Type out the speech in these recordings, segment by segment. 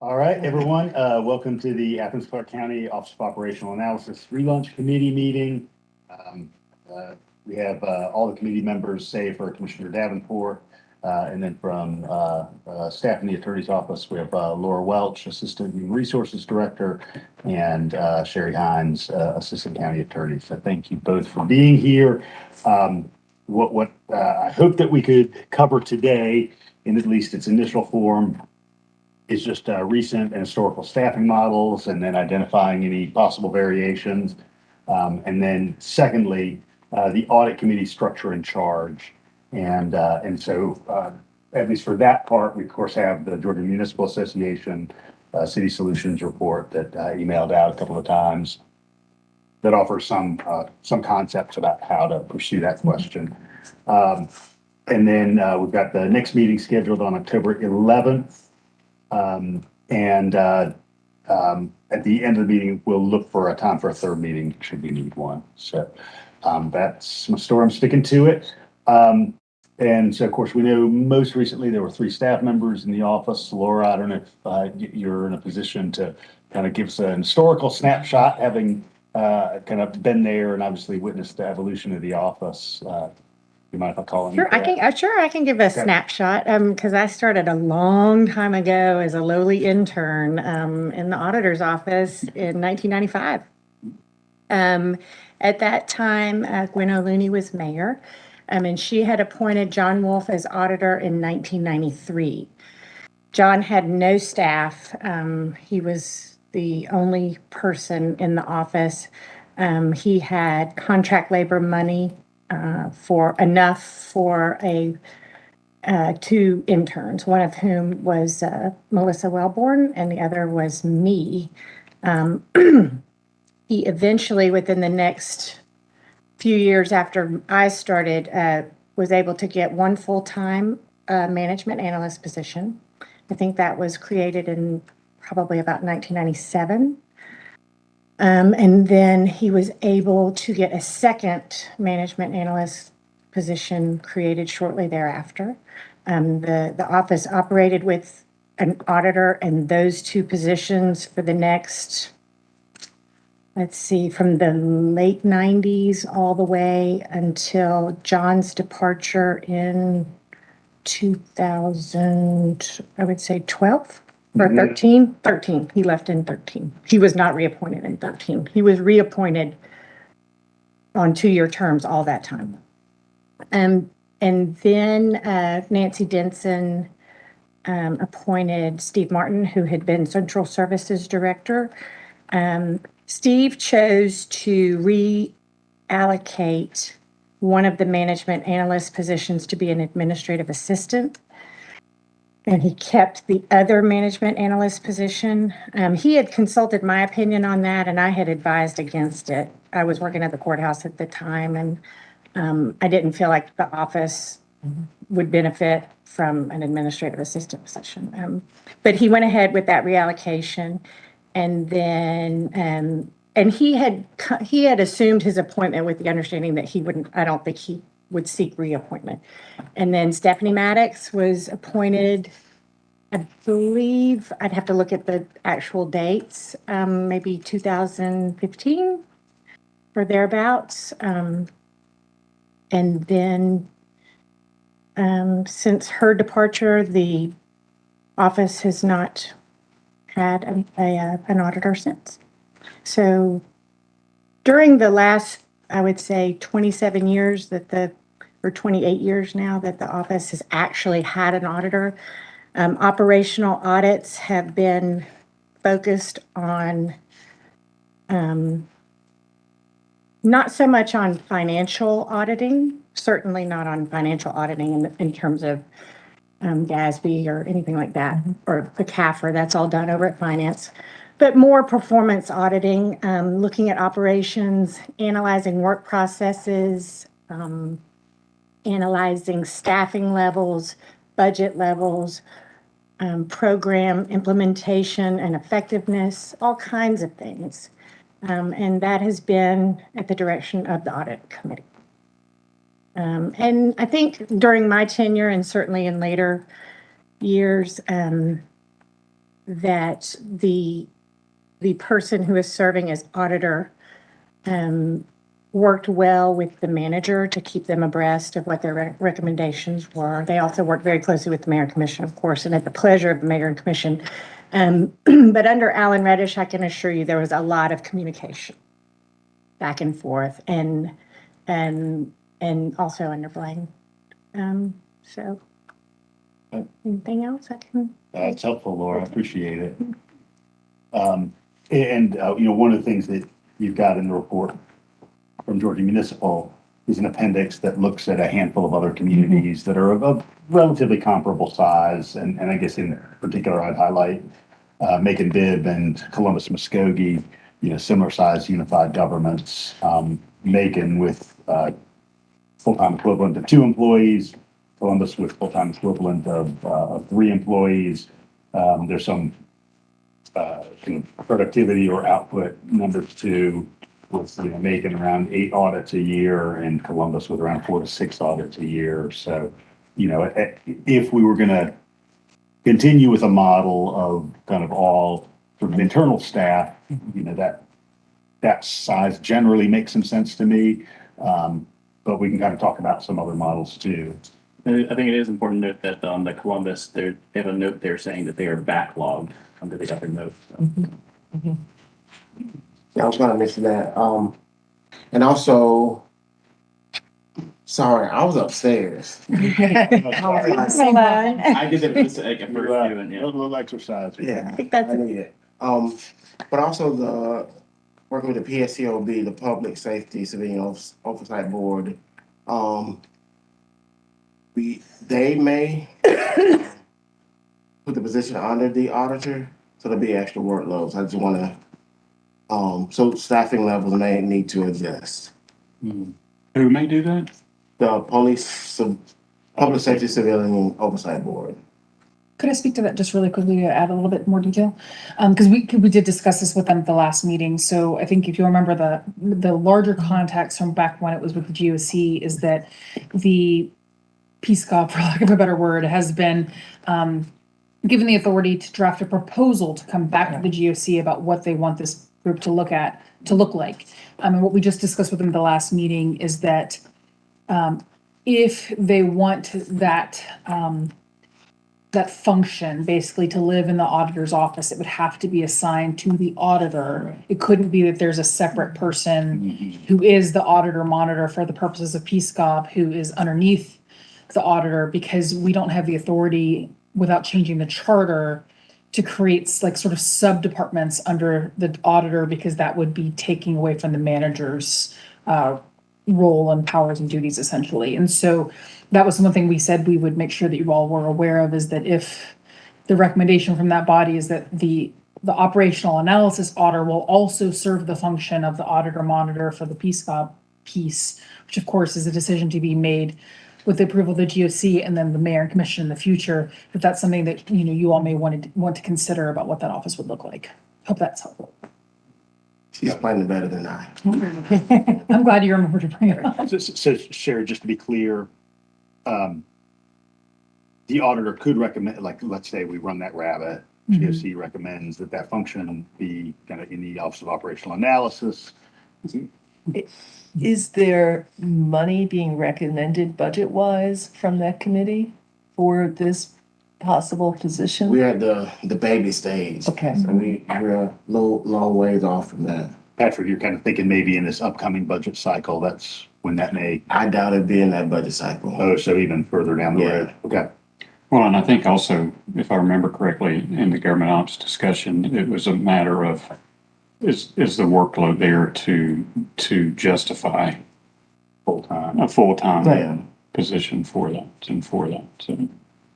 All right, everyone, welcome to the Athens-Clarke County Office of Operational Analysis Relaunch Committee meeting. Um, we have all the committee members, save for Commissioner Davenport, and then from staff in the Attorney's Office, we have Laura Welch, Assistant Human Resources Director, and Sherry Hines, Assistant County Attorney. So thank you both for being here. What I hope that we could cover today, in at least its initial form, is just recent and historical staffing models and then identifying any possible variations. And then secondly, the audit committee structure and charge. And so at least for that part, we of course have the Georgia Municipal Association City Solutions report that I emailed out a couple of times that offers some concepts about how to pursue that question. And then we've got the next meeting scheduled on October 11th. At the end of the meeting, we'll look for a time for a third meeting should we need one. So that's my story. I'm sticking to it. And so, of course, we know most recently there were 3 staff members in the office. Laura, I don't know if you're in a position to kind of give us an historical snapshot, having kind of been there and obviously witnessed the evolution of the office. You mind if I call on you? Sure, I can give a snapshot because I started a long time ago as a lowly intern in the auditor's office in 1995. At that time, Gwen O'Looney was mayor, and she had appointed John Wolf as auditor in 1993. John had no staff. He was the only person in the office. He had contract labor money for enough for 2 interns, one of whom was Melissa Wellborn and the other was me. He eventually, within the next few years after I started, was able to get 1 full-time management analyst position. I think that was created in probably about 1997. And then he was able to get a second management analyst position created shortly thereafter. The office operated with an auditor and those 2 positions for the next, let's see, from the late 90s all the way until John's departure in 2000, I would say 12. Or 13? 13. He left in 13. He was not reappointed in 13. He was reappointed on 2-year terms all that time. And then Nancy Denson appointed Steve Martin, who had been Central Services Director. Steve chose to reallocate one of the management analyst positions to be an administrative assistant. And he kept the other management analyst position. He had consulted my opinion on that, and I had advised against it. I was working at the courthouse at the time, and I didn't feel like the office would benefit from an administrative assistant position. But he went ahead with that reallocation, and then and he had assumed his appointment with the understanding that he wouldn't. I don't think he would seek reappointment. And then Stephanie Maddox was appointed, I believe, I'd have to look at the actual dates, maybe 2015 or thereabouts. And then since her departure, the office has not had an auditor since. So during the last, I would say 27 years or 28 years now that the office has actually had an auditor. Operational audits have been focused on not so much on financial auditing, certainly not on financial auditing in terms of GASB or anything like that, or the CAFR, that's all done over at finance. But more performance auditing, looking at operations, analyzing work processes, analyzing staffing levels, budget levels, program implementation and effectiveness, all kinds of things. And that has been at the direction of the audit committee. And I think during my tenure and certainly in later years, that the person who is serving as auditor worked well with the manager to keep them abreast of what their recommendations were. They also worked very closely with the mayor and commission, of course, and at the pleasure of the mayor and commission. But under Alan Reddish, I can assure you there was a lot of communication back and forth, and also under Blaine. So anything else I can? It's helpful, Laura. I appreciate it. One of the things that you've got in the report from Georgia Municipal is an appendix that looks at a handful of other communities that are of relatively comparable size. And I guess in particular, I'd highlight Macon Bibb and Columbus Muskogee, similar size unified governments. Macon with full-time equivalent of 2 employees, Columbus with full-time equivalent of 3 employees. There's some productivity or output numbers too, with Macon around 8 audits a year and Columbus with around 4 to 6 audits a year. So, if we were going to continue with a model of kind of all sort of internal staff, that size generally makes some sense to me. But we can kind of talk about some other models too. I think it is important to note that on the Columbus, they have a note there saying that they are backlogged under the other note. So. Yeah, I was gonna mention that. And also, sorry, I was upstairs. I just have to like a first view and A little exercise. Yeah, I think that's I need it. But also working with the PSCOB, the Public Safety Civilian Oversight Board, they may put the position under the auditor, so there'll be extra workloads. I just wanna, so staffing levels may need to adjust. Who may do that? The Public Safety Civilian Oversight Board. Could I speak to that just really quickly to add a little bit more detail? Because we did discuss this with them at the last meeting. So I think if you remember the larger context from back when it was with the GOC is that the Peace Corps, for lack of a better word, has been given the authority to draft a proposal to come back to the GOC about what they want this group to look like. And what we just discussed with them at the last meeting is that if they want that function basically to live in the auditor's office, it would have to be assigned to the auditor. It couldn't be that there's a separate person who is the auditor monitor for the purposes of PSCOP who is underneath the auditor, because we don't have the authority without changing the charter to create like sort of sub-departments under the auditor, because that would be taking away from the manager's role and powers and duties essentially. And so that was one thing we said we would make sure that you all were aware of, is that if the recommendation from that body is that the operational analysis auditor will also serve the function of the auditor monitor for the PSCOP piece, which of course is a decision to be made with the approval of the GOC and then the mayor and commission in the future, if that's something that you all may want to consider about what that office would look like. Hope that's helpful. She's playing better than I. I'm glad you remembered to bring it up. So Sherry, just to be clear, the auditor could recommend, like, let's say we run that rabbit, GOC recommends that function be kind of in the Office of Operational Analysis. Is there money being recommended budget-wise from that committee for this possible position? We're at the baby stage. Okay. So we're a long ways off from that. Patrick, you're kind of thinking maybe in this upcoming budget cycle, that's when that may, I doubt it'd be in that budget cycle. oh, so even further down the Yeah. road. Okay. Well, and I think also, if I remember correctly, in the government ops discussion, it was a matter of, is the workload there to justify a full-time Yeah. position for that and for that. So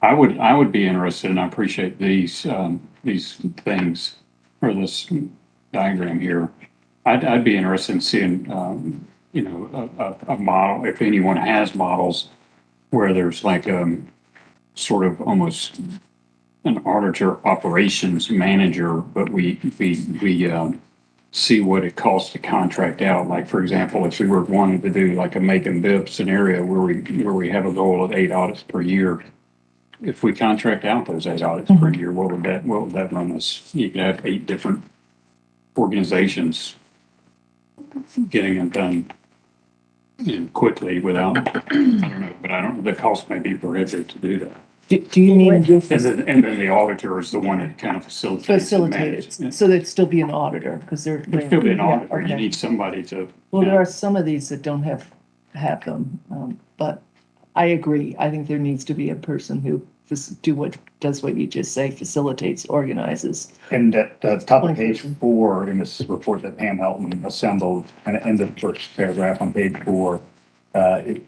I would be interested, and I appreciate these things, or this diagram here. I'd be interested in seeing, a model, if anyone has models where there's like, sort of almost an auditor operations manager, but we see what it costs to contract out. Like, for example, if we were wanting to do like a make and bib scenario where we have a goal of 8 audits per year, if we contract out those 8 audits per year, what would that run us? You could have 8 different organizations getting them done, quickly without, I don't know, but I don't, the cost may be prohibitive to do that. Do you mean just And then the auditor is the one that kind of facilitates and facilitate manages. it? So there'd still be an auditor, because they're. There'd still be an Yeah, auditor. You okay. need somebody to. Well, there are some of these that don't have them, but I agree. I think there needs to be a person who does what you just say, facilitates, organizes. And at the top of page 4 in this report that Pam Helton assembled, kind of end of the first paragraph on page 4, the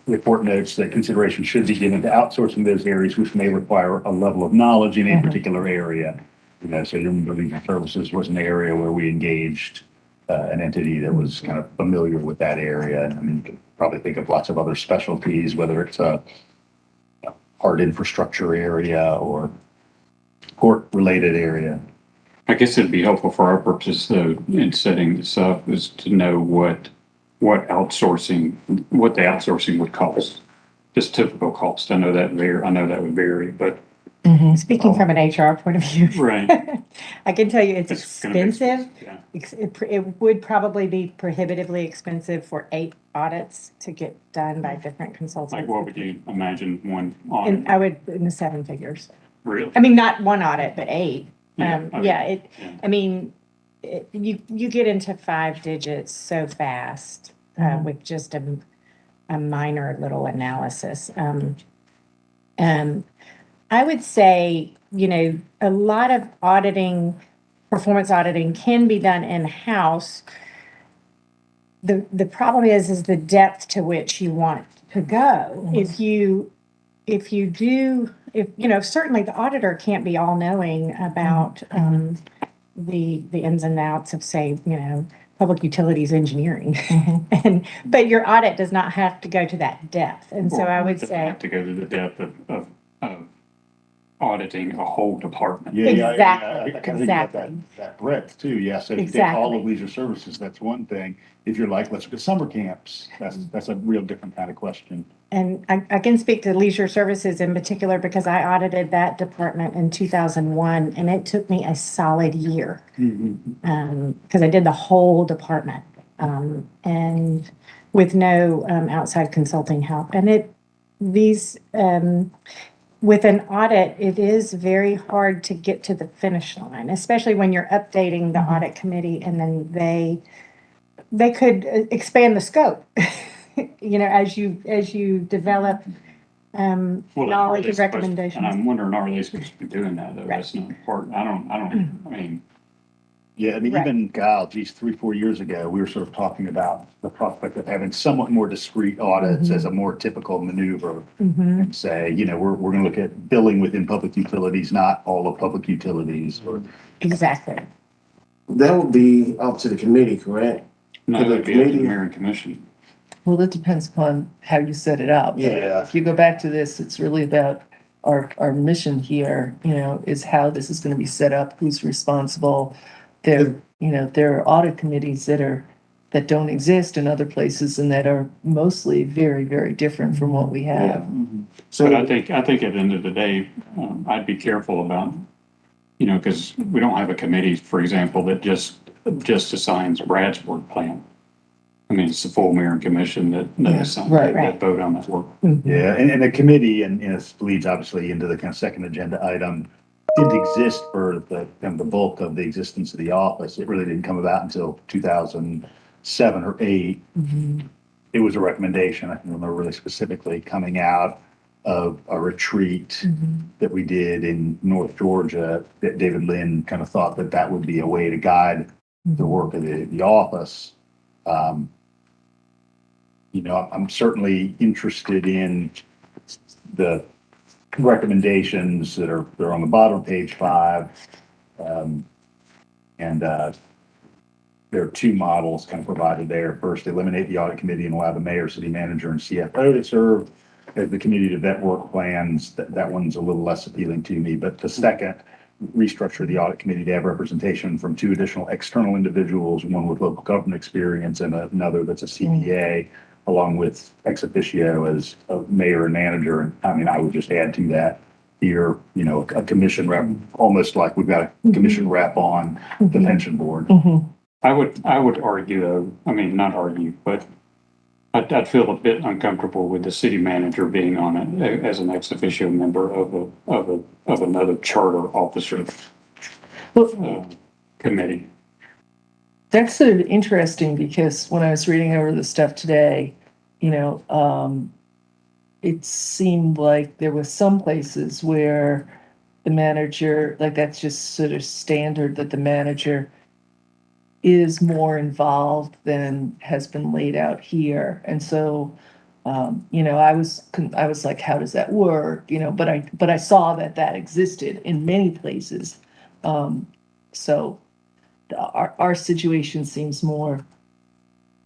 report notes that consideration should be given to outsourcing those areas which may require a level of knowledge in a particular area. So human building services was an area where we engaged an entity that was kind of familiar with that area. I mean, you could probably think of lots of other specialties, whether it's a hard infrastructure area or court-related area. I guess it'd be helpful for our purposes, though, in setting this up, is to know what the outsourcing would cost. Just typical cost. I know that would vary, but. Speaking from an HR point of view. Right. I can tell you it's It's gonna be expensive. Yeah. It would probably be prohibitively expensive for 8 audits to get done by different consultants. Like, what would you imagine one And audit? I would, in the 7 figures. Really? I mean, not one audit, but 8. Yeah, okay. Yeah. I mean, you get into 5 digits so fast with just a minor little analysis. I would say, a lot of performance auditing can be done in-house. The problem is the depth to which you want to go. Certainly the auditor can't be all-knowing about the ins and outs of, say, public utilities engineering. But your audit does not have to go to that depth. And so I would Doesn't say, have to go to the depth of auditing a whole department. Exactly, I kind of think about exactly. that breadth too. Yeah, so if you take all of Exactly. leisure services, that's one thing. If you're like, let's look at summer camps, that's a real different kind of question. and I can speak to leisure services in particular because I audited that department in 2001 and it took me a solid year. Because I did the whole department and with no outside consulting help. And with an audit, it is very hard to get to the finish line, especially when you're updating the audit committee and then they could expand the scope, as you develop knowledge and recommendations. And I'm wondering, are they supposed to be doing that, though? Right. That's not important. I mean, Yeah, I mean, Right. even, 3-4 years ago, we were sort of talking about the prospect of having somewhat more discrete audits as a more typical maneuver. And say, we're going to look at billing within public utilities, not all of public utilities, or Exactly. That would be up to the committee, correct? no, Could the it'd be up to the committee- mayor and commission. Well, that depends upon how you set it up. Yeah. If you go back to this, it's really about our mission here, is how this is going to be set up, who's responsible. There are audit committees that don't exist in other places and that are mostly very, very different from what we have. So But I think at the end of the day, I'd be careful about, because we don't have a committee, for example, that just assigns Brad's work plan. I mean, it's the full mayor and commission that assign, Right. that vote on that work. Yeah, and the committee, and it leads obviously into the kind of second agenda item, didn't exist for the bulk of the existence of the office. It really didn't come about until 2007 or 8. It was a recommendation, I can remember really specifically, coming out of a retreat that we did in North Georgia, that David Lynn kind of thought that would be a way to guide the work of the office. I'm certainly interested in the recommendations that are on the bottom of page 5. There are 2 models kind of provided there. First, eliminate the audit committee and allow the mayor, city manager, and CFO to serve as the committee to vet work plans. That one's a little less appealing to me. But the second, restructure the audit committee to have representation from 2 additional external individuals, one with local government experience and another that's a CPA, along with ex officio as a mayor and manager. And I mean, I would just add to that here, you know, a commission rep, almost like we've got a commission rep on the pension board. Mhm. I would argue though, I mean, not argue, but I'd feel a bit uncomfortable with the city manager being on it as an ex officio member of another charter officer Well, committee. that's sort of interesting because when I was reading over the stuff today, it seemed like there was some places where the manager, like that's just sort of standard that the manager is more involved than has been laid out here. And so, I was like, how does that work? But I saw that existed in many places. So our situation seems more,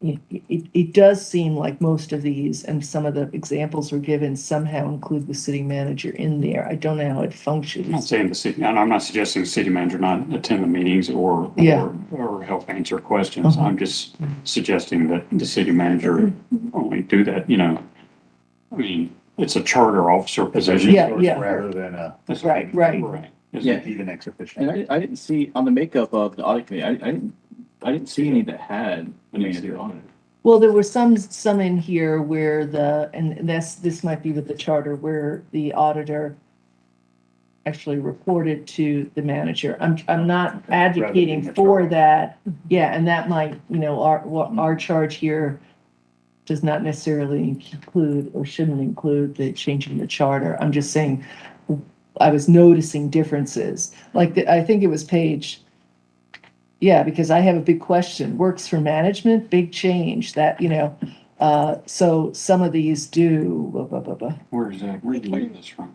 it does seem like most of these and some of the examples were given somehow include the city manager in there. I don't know how it I'm not functions. saying the city, and I'm not suggesting the city manager not attend the meetings Yeah. or help answer questions. Uh-huh. I'm just suggesting that the city manager only do that, I mean, it's a charter officer position. Yeah. Rather than a, Right. Right. Yeah. even ex officio. And I didn't see on the makeup of the audit committee, I didn't see any that had a manager on it. Well, there were some in here where and this might be with the charter where the auditor actually reported to the manager. I'm not advocating being a for charter. that. Yeah, and that might, our charge here does not necessarily include or shouldn't include the changing the charter. I'm just saying, I was noticing differences. Like, I think it was page, yeah, because I have a big question. Works for management, big change that, so some of these do, Where is that? Where did you get this from?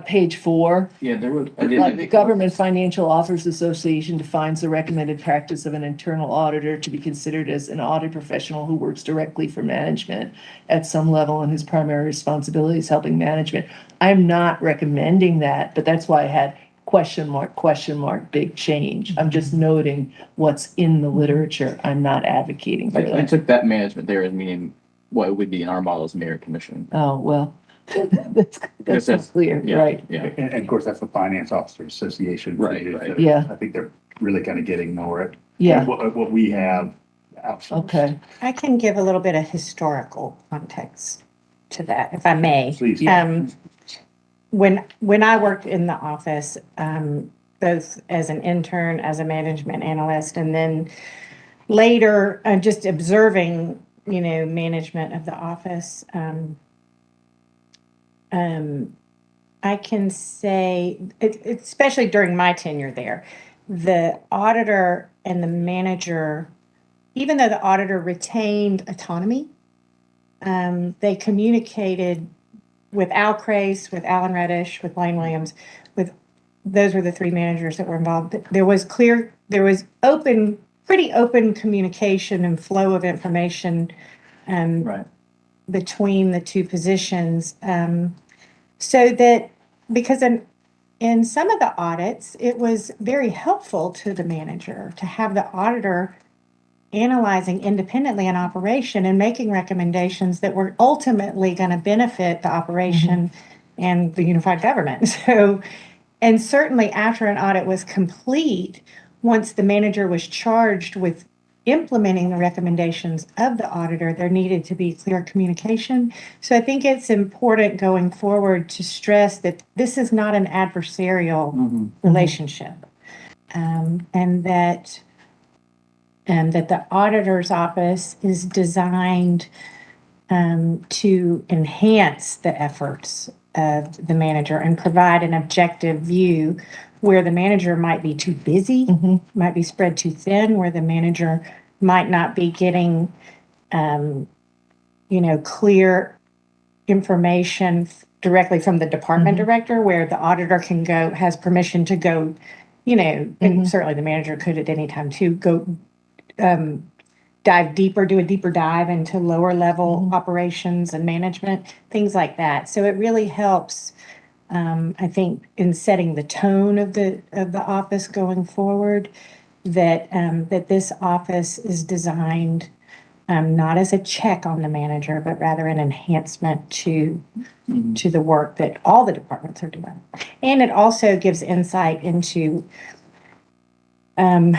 Page 4. Yeah, there was. Like the Government Financial Officers Association defines the recommended practice of an internal auditor to be considered as an audit professional who works directly for management at some level and whose primary responsibility is helping management. I'm not recommending that, but that's why I had question mark, big change. I'm just noting what's in the literature. I'm not advocating for I that. took that management there as meaning what it would be in our model as mayor commission. Oh, well, that's clear, Yeah, right? Yeah. And of course, that's the Finance Officers Association. Right. Yeah. I think they're really kind of getting more at Yeah, what we have outsourced. okay. I can give a little bit of historical context to that, if I may. Please. When I worked in the office, both as an intern, as a management analyst, and then later, just observing, management of the office, I can say, especially during my tenure there, the auditor and the manager, even though the auditor retained autonomy, they communicated with Al Crace, with Alan Reddish, with Blaine Williams, those were the 3 managers that were involved. There was pretty open communication and flow of information Right. between the 2 positions. So that, because in some of the audits, it was very helpful to the manager to have the auditor analyzing independently an operation and making recommendations that were ultimately going to benefit the operation and the unified government. So, and certainly after an audit was complete, once the manager was charged with implementing the recommendations of the auditor, there needed to be clear communication. So I think it's important going forward to stress that this is not an adversarial relationship, and that the auditor's office is designed to enhance the efforts of the manager and provide an objective view where the manager might be too busy, might be spread too thin, where the manager might not be getting, clear information directly from the department director, where the auditor has permission to go, and certainly the manager could at any time too, go dive deeper, do a deeper dive into lower level operations and management, things like that. So it really helps, I think, in setting the tone of the office going forward, that this office is designed not as a check on the manager, but rather an enhancement to the work that all the departments are doing. And it also gives insight into, and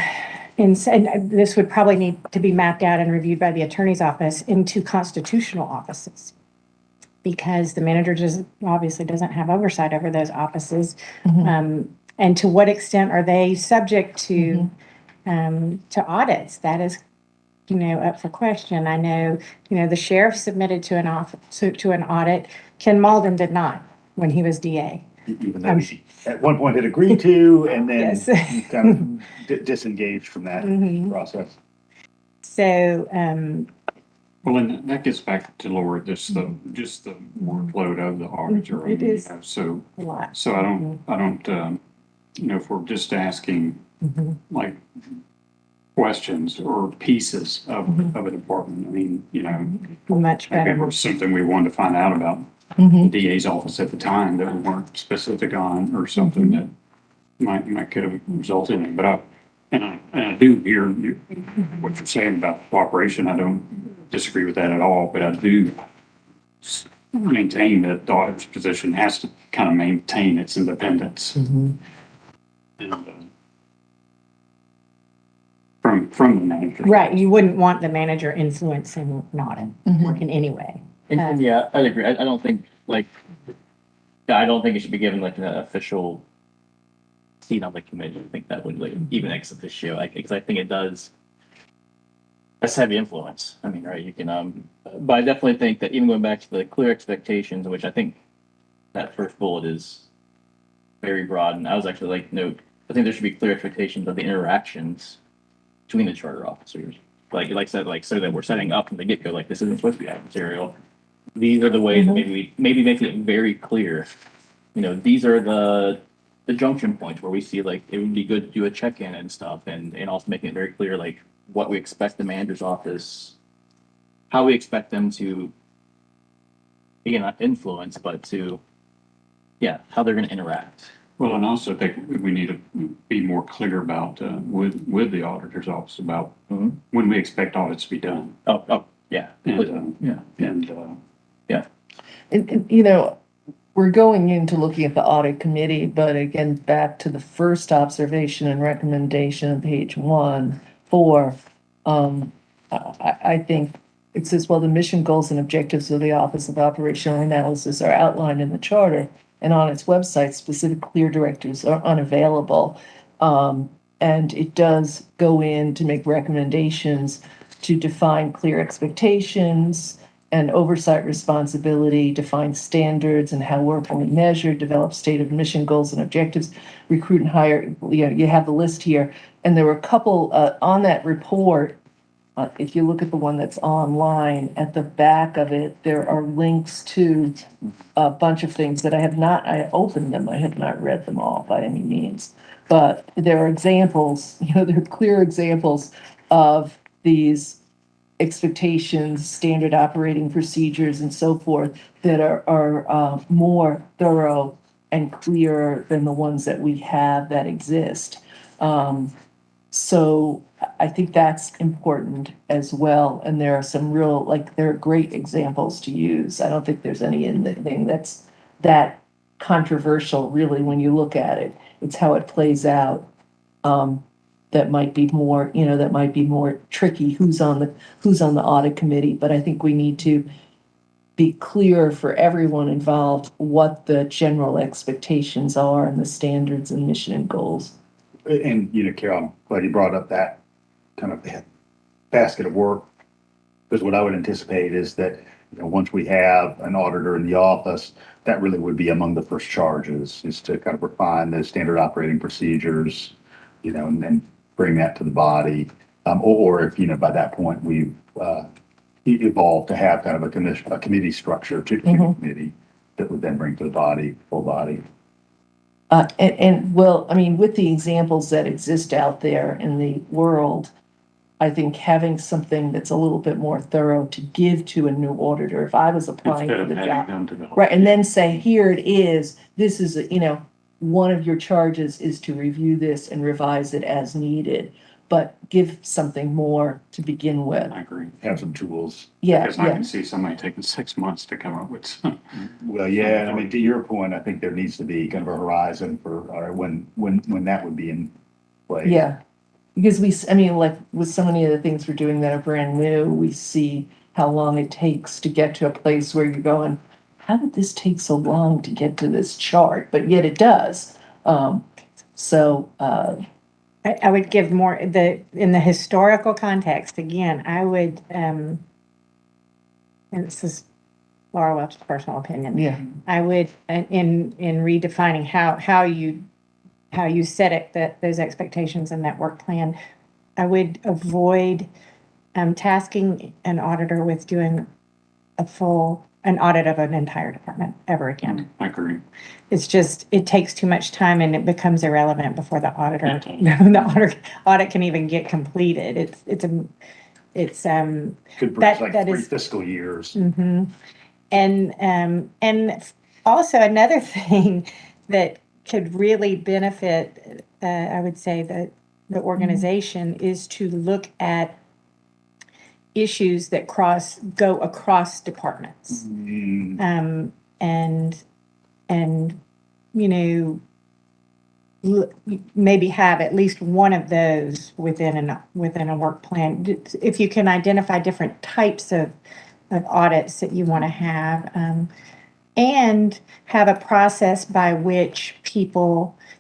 this would probably need to be mapped out and reviewed by the attorney's office, into constitutional offices. Because the manager just obviously doesn't have oversight over those offices. And to what extent are they subject to audits? That is, up for question. I know, the sheriff submitted to an audit. Ken Malden did not when he was DA. Even though he at one point had agreed to, and then Yes. kind of disengaged from that process. So, Well, and that gets back to Laura, just the workload of the auditor. It is. So, a lot. so I don't, if we're just asking like questions or pieces of a department, I mean, Much maybe it better. was something we wanted to find out about the DA's office at the time that we weren't specific on, or something that might could have resulted in. But I do hear what you're saying about cooperation. I don't disagree with that at all, but I do maintain that the auditor's position has to kind of maintain its independence. And, from the manager. Right, you wouldn't want the manager influencing an audit in any way. And yeah, I agree. I don't think I don't think it should be given like an official seat on the committee. I think that would like even ex officio, because I think it does. That's heavy influence. I mean, right? You can, but I definitely think that even going back to the clear expectations, which I think that first bullet is very broad, and I was actually like, note, I think there should be clear expectations of the interactions between the charter officers. Like so that we're setting up from the get go, like this isn't supposed to be adversarial. These are the ways that maybe making it very clear. These are the junction points where we see like it would be good to do a check-in and stuff, and also making it very clear like what we expect the manager's office, how we expect them to, again, not influence, but to, how they're going to interact. Well, and also I think we need to be more clear about, with the auditor's office about when we expect audits to be done. Yeah. And, we're going into looking at the audit committee, but again, back to the first observation and recommendation on page 1, 4, I think it says, well, the mission, goals, and objectives of the Office of Operational Analysis are outlined in the charter, and on its website, specific clear directives are unavailable. And it does go in to make recommendations to define clear expectations and oversight responsibility, define standards and how work will be measured, develop stated mission, goals, and objectives, recruit and hire. You have the list here. And there were a couple on that report. If you look at the one that's online, at the back of it, there are links to a bunch of things that I opened them. I have not read them all by any means, but there are examples, there are clear examples of these expectations, standard operating procedures, and so forth that are more thorough and clearer than the ones that we have that exist. So I think that's important as well. And there are some there are great examples to use. I don't think there's anything that's that controversial really when you look at it. It's how it plays out. That might be more tricky, who's on the audit committee, but I think we need to be clear for everyone involved what the general expectations are and the standards and mission and goals. And, Carol, I'm glad you brought up that kind of basket of work, because what I would anticipate is that, once we have an auditor in the office, that really would be among the first charges, is to kind of refine those standard operating procedures, and then bring that to the body. Or if, by that point, we've evolved to have kind of a committee structure to the committee that would then bring to the body, full body. Well, I mean, with the examples that exist out there in the world, I think having something that's a little bit more thorough to give to a new auditor, if I was applying Instead for of the job, having them develop. right, and then say, here it is, this is, one of your charges is to review this and revise it as needed. but give something more to begin with. I agree. Have some tools. Yeah, Because I yeah, can see somebody taking 6 months to come up with some. Well, yeah, and I mean, to your point, I think there needs to be kind of a horizon for, when that would be in place. yeah. Because I mean, like with so many of the things we're doing that are brand new, we see how long it takes to get to a place where you're going, how did this take so long to get to this chart? But yet it does. So, I would give more, in the historical context, again, I would, and this is Laura Welch's personal opinion. yeah, I would, in redefining how you set it, those expectations in that work plan, I would avoid tasking an auditor with doing an audit of an entire department ever again. I agree. It's just, it takes too much time and it becomes irrelevant before the audit can even get completed. It's Could bring That- like that 3 is- fiscal years. mhm. And also another thing that could really benefit, I would say, the organization is to look at issues that go across departments. Mm, And, you know, maybe have at least one of those within a work plan. If you can identify different types of audits that you want to have, and have a process by which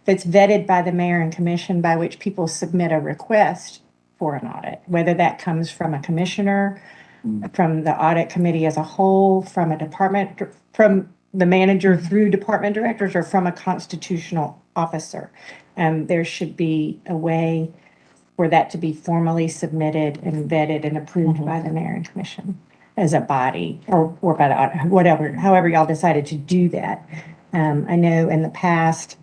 that's vetted by the mayor and commission, by which people submit a request for an audit, whether that comes from a commissioner, from the audit committee as a whole, from a department, from the manager through department directors, or from a constitutional officer. There should be a way for that to be formally submitted and vetted and approved by the mayor and commission as a body, or by the audit, however y'all decided to do that. I know in the past,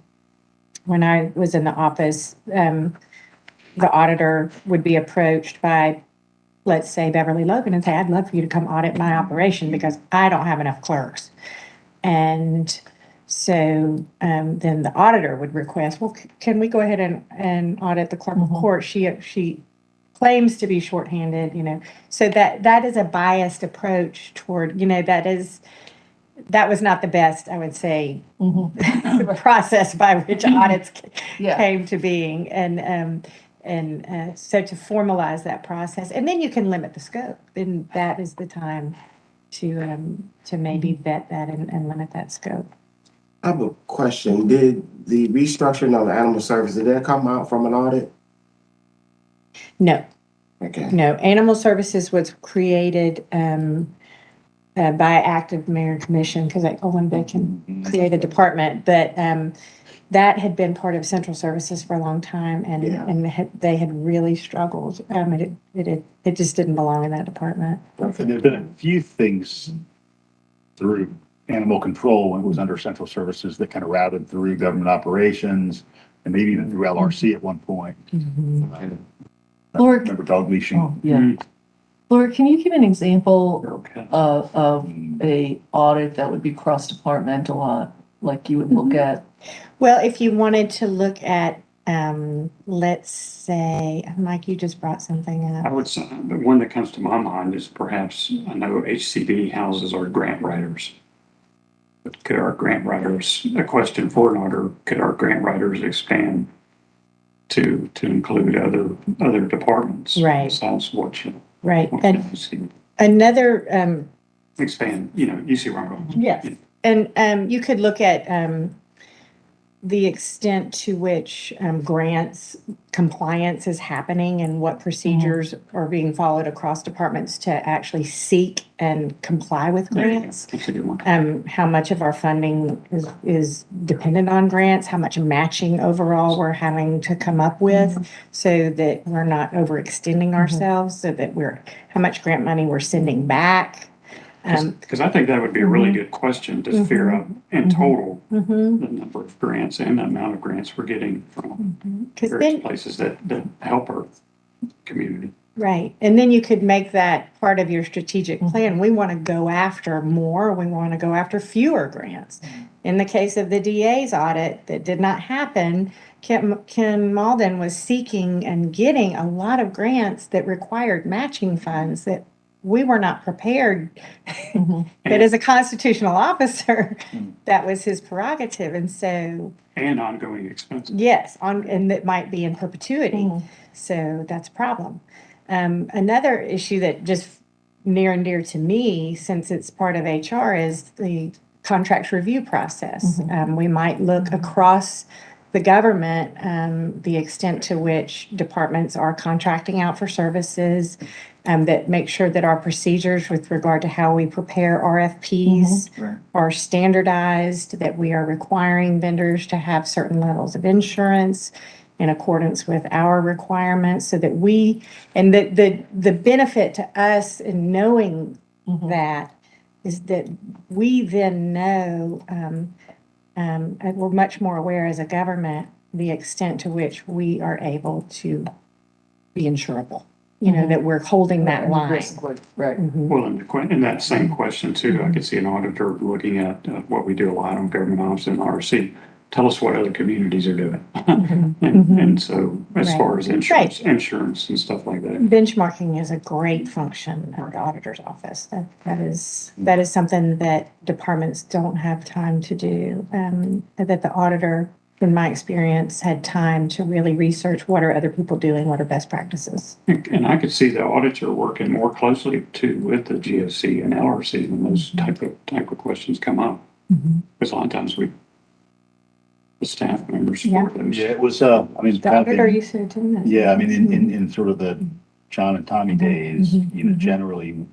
when I was in the office, the auditor would be approached by, let's say, Beverly Logan, and say, I'd love for you to come audit my operation because I don't have enough clerks. And so then the auditor would request, well, can we go ahead and audit the clerk of court? She claims to be shorthanded, So that is a biased approach toward, that was not the best, I would say, process by which audits Yeah. came to being. And so to formalize that process, and then you can limit the scope, then that is the time to maybe vet that and limit that scope. I have a question. Did the restructuring of the animal service, did that come out from an audit? No, Okay. no, Animal Services was created by act of mayor and commission, because Olin can create a department, but that had been part of central services for a long time, and Yeah. they had really struggled. It just didn't belong in that department. And there's been a few things through animal control when it was under central services that kind of routed through government operations and maybe even through LRC at one point. I Laura, remember dog leashing. oh, yeah. Laura, can you give an example Okay. of a audit that would be cross-departmental, like you would look at? Well, if you wanted to look at, let's say, Mike, you just brought something I up. would say, the one that comes to my mind is perhaps, I know HCB houses our grant writers. But could our grant writers, a question for an auditor, could our grant writers expand to include other departments? Right. Besides what you. Right. what And you see. another, Expand, you see where I'm going. yes, and you could look at the extent to which grants compliance is happening and what procedures are being followed across departments to actually seek and comply with There you go. grants. That's a good one. How much of our funding is dependent on grants, how much matching overall we're having to come up with, so that we're not overextending ourselves, so that how much grant money we're sending back. Because I think that would be a really good question to figure out in total Mhm. the number of grants and the amount of grants we're getting from 'Cause various then, places that help our community. right, and then you could make that part of your strategic plan. We want to go after more, we want to go after fewer grants. In the case of the DA's audit that did not happen, Ken Malden was seeking and getting a lot of grants that required matching funds that we were not prepared. But as a constitutional officer, that was his prerogative. And so, And ongoing expenses. yes, and that might be in perpetuity. So that's a problem. Another issue that just near and dear to me, since it's part of HR, is the contract review process. We might look across the government, the extent to which departments are contracting out for services, that make sure that our procedures with regard to how we prepare RFPs Right. are standardized, that we are requiring vendors to have certain levels of insurance in accordance with our requirements, so that and the benefit to us in knowing that is that we then know, and we're much more aware as a government, the extent to which we are able to be insurable. That we're holding that line. Right. Well, in that same question too, I could see an auditor looking at what we do a lot on government office and RC. Tell us what other communities are doing. And so as Right. far as insurance and stuff like that. Benchmarking is a great function of the auditor's office. That is something that departments don't have time to do. That the auditor, in my experience, had time to really research what are other people doing, what are best practices. And I could see the auditor working more closely too with the GOC and LRC when those type of questions come up. Because a lot of times the staff members for those. Yeah, it was, I mean, The auditor used to attend that. yeah, I mean, in sort of the John and Tommy days, generally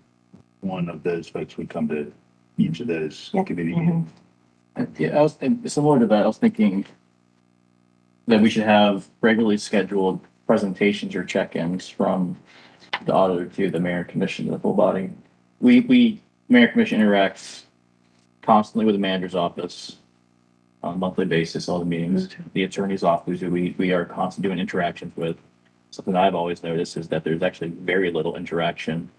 one of those folks would come to each of those committee meetings. Yeah, and similar to that, I was thinking that we should have regularly scheduled presentations or check-ins from the auditor to the mayor and commission, the full body. Mayor and commission interacts constantly with the manager's office on a monthly basis, all the meetings, the attorney's office, who we are constantly doing interactions with. Something I've always noticed is that there's actually very little interaction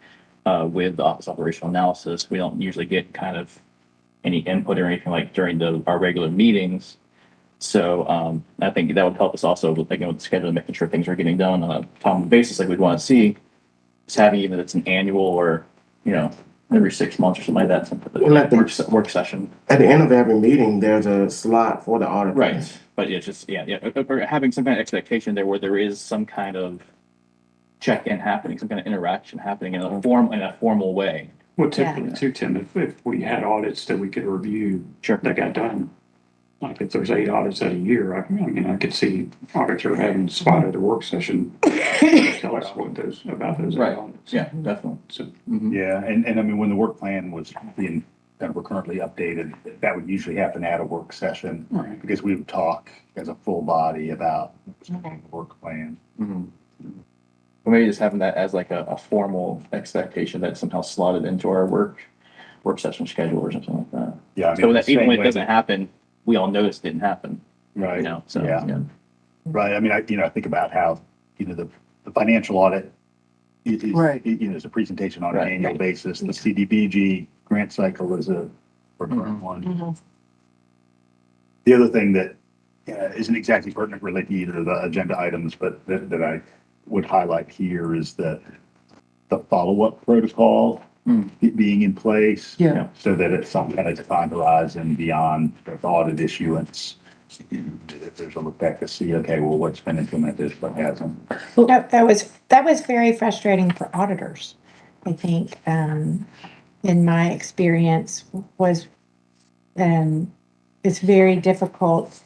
with the Office of Operational Analysis. We don't usually get kind of any input or anything like during our regular meetings. So I think that would help us also with, with the schedule, making sure things are getting done on a timely basis like we'd want to see. Just having, even if it's an annual or, every 6 months or something like that, work session. At the end of every meeting, there's a slot for the auditor. Right. But it's just, or having some kind of expectation there where there is some kind of check-in happening, some kind of interaction happening in a formal way. Well, typically too, Tim, if we had audits that we could review that got done, like if there's 8 audits a year, I could see auditor having spotted a work session. Tell us about those Right. audits. Yeah, definitely. So, Yeah, and I mean, when the work plan was being kind of currently updated, that would usually happen at a work session. Right. Because we would talk as a full body about the work plan. Or maybe just having that as like a formal expectation that somehow slotted into our work session schedule or something like that. Yeah, I mean, So that even when it same way doesn't happen, we all notice it didn't happen, Right. so. Yeah. Right. I mean, I think about how, the financial audit is, Right. is a presentation on an Right. annual basis. The CDBG grant cycle is a recurrent one. The other thing that isn't exactly pertinent related to either of the agenda items, but that I would highlight here is the follow-up protocol being in place. Yeah. So that it's some kind of defined horizon beyond the audit issuance. If there's a look back to see, okay, well, what's been implemented, what hasn't. No, that was very frustrating for auditors. I think, in my experience was, it's very difficult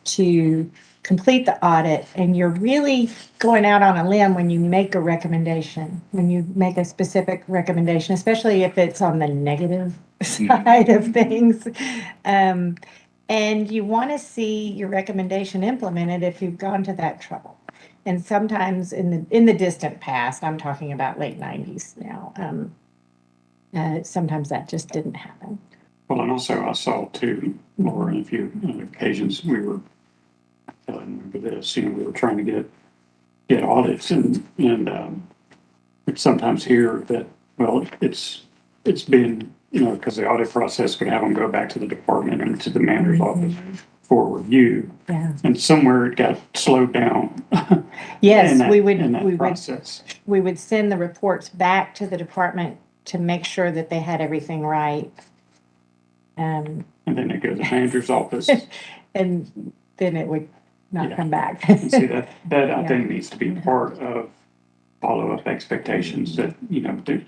to complete the audit, and you're really going out on a limb when you make a recommendation, when you make a specific recommendation, especially if it's on the negative side of things. And you want to see your recommendation implemented if you've gone to that trouble. And sometimes in the distant past, I'm talking about late 90s now, sometimes that just didn't happen. well, and also I saw too, Laura, on a few occasions, I remember this, we were trying to get audits and sometimes hear that, well, it's been, because the audit process could have them go back to the department and to the manager's office for review. Yeah. And somewhere it got slowed down. in Yes, that- we would, in that we would, process. we would send the reports back to the department to make sure that they had everything right. And then it goes to the manager's office. And then it would not Yeah. come back. And see, that I Yeah. think needs to be part of follow-up expectations that,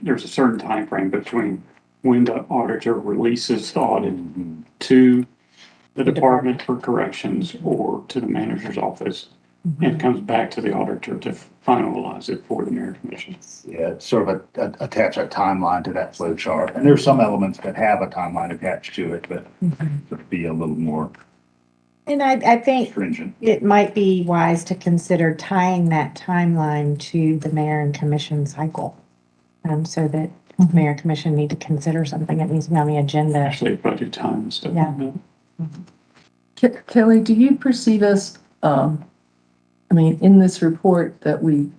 there's a certain time frame between when the auditor releases the audit to the department for corrections or to the manager's office. And it comes back to the auditor to finalize it for the mayor and commission. Yeah, it's sort of attach a timeline to that flow chart. And there's some elements that have a timeline attached to it, but it'd be a little more And I think stringent. it might be wise to consider tying that timeline to the mayor and commission cycle. So that the mayor and commission need to consider something that needs to be on the agenda. Actually, budget time and stuff Yeah. like that. Kelly, do you perceive us, in this report that we,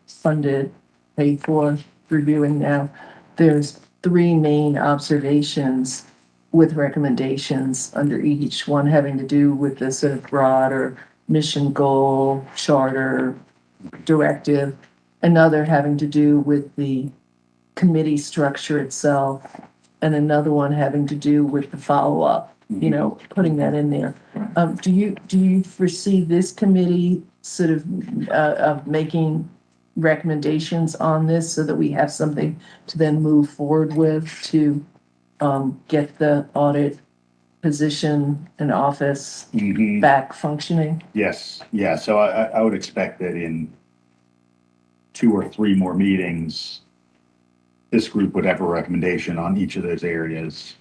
funded, paid for, reviewing now, there's 3 main observations with recommendations under each, one having to do with the sort of broader mission goal, charter, directive, another having to do with the committee structure itself, and another one having to do with the follow-up, putting that in there. Do you foresee this committee sort of making recommendations on this so that we have something to then move forward with to get the audit position and office Mhm. back functioning? Yes, yeah, so I would expect that in 2 or 3 more meetings, this group would have a recommendation on each of those areas.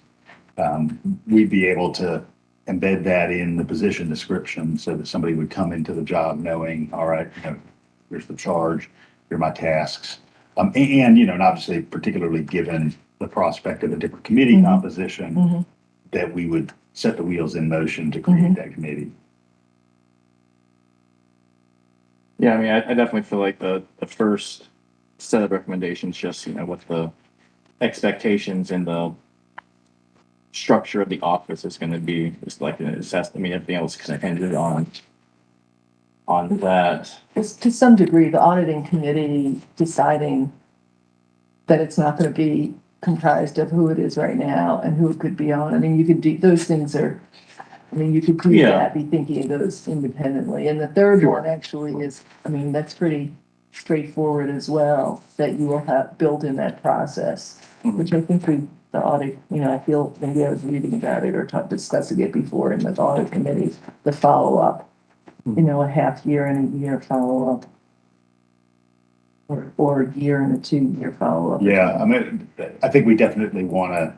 We'd be able to embed that in the position description so that somebody would come into the job knowing, all right, here's the charge, here are my tasks. And obviously particularly given the prospect of a different committee composition, that we would set the wheels in motion to create that committee. Yeah, I mean, I definitely feel like the first set of recommendations, just, what the expectations and the structure of the office is going to be, is like an assessment. I mean, everything else kind of hinges on that. To some degree, the auditing committee deciding that it's not going to be comprised of who it is right now and who it could be on. I mean, you could do, those things are, you could do Yeah. that, be thinking of those independently. And the third one actually is, that's pretty straightforward as well, that you will have built in that process, which I think the audit, I feel maybe I was reading about it or discussing it before in the audit committee, the follow-up, a half year and a year follow-up. Or a year and a 2-year follow-up. Yeah, I think we definitely want to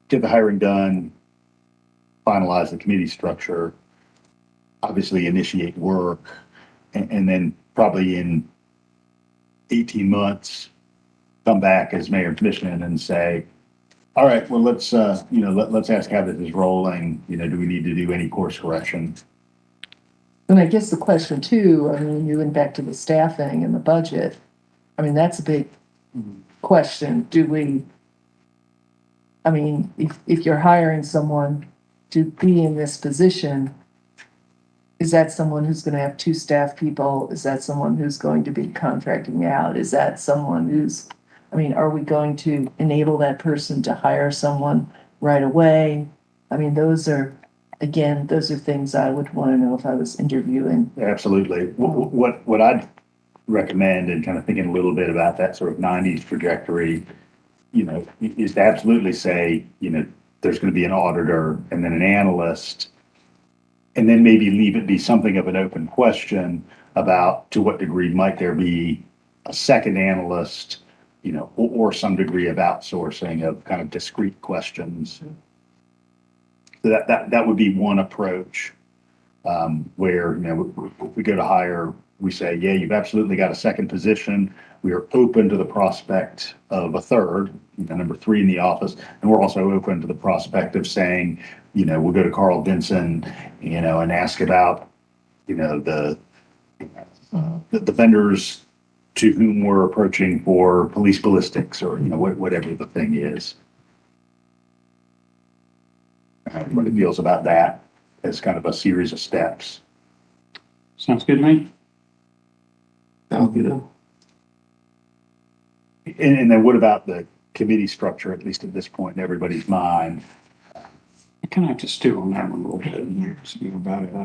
get the hiring done, finalize the committee structure, obviously initiate work, and then probably in 18 months, come back as mayor and commission and say, all right, well, let's ask how this is rolling. Do we need to do any course correction? And I guess the question too, you went back to the staffing and the budget. That's a big question. Do we, if you're hiring someone to be in this position, is that someone who's going to have 2 staff people? Is that someone who's going to be contracting out? Is that someone who's, are we going to enable that person to hire someone right away? Those are things I would want to know if I was interviewing. Absolutely. What I'd recommend, and kind of thinking a little bit about that sort of 90s trajectory, is to absolutely say, there's going to be an auditor and then an analyst, and then maybe leave it be something of an open question about to what degree might there be a second analyst, or some degree of outsourcing of kind of discrete questions. That would be one approach, where, if we go to hire, we say, yeah, you've absolutely got a second position. We are open to the prospect of a third, number 3 in the office. And we're also open to the prospect of saying, we'll go to Carl Vinson, and ask about, the vendors to whom we're approaching for police ballistics or, whatever the thing is. how everybody feels about that as kind of a series of steps. Sounds good to me. Sounds good. And then what about the committee structure, at least at this point in everybody's mind? I kind of have to stew on that one a little bit and see about it. I